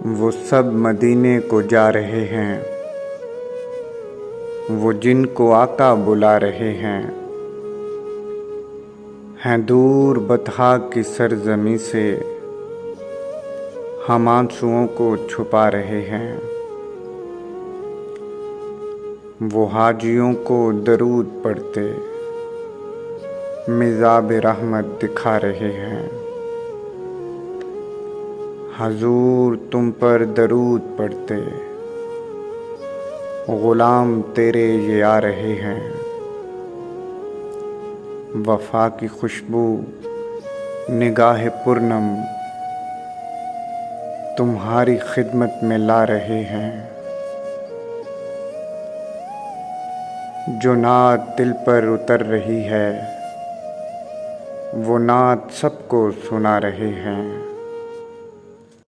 वो सब मदीने को जा रहे हैं, वो जिनको आका बुला रहे हैं दूर बतहा की सरजमी से, हम आंसुओं को छुपा रहे हैं। वो हाजियों को दरूद पढ़ते मिज़ाब रहमत दिखा रहे हैं। हजूर तुम पर दरूद पढ़ते ग़ुलाम तेरे ये आ रहे हैं। वफ़ा की खुशबू निगाह पुरनम तुम्हारी खिदमत में ला रहे हैं। जो नात दिल पर उतर रही है, वो नात सबको सुना रहे हैं।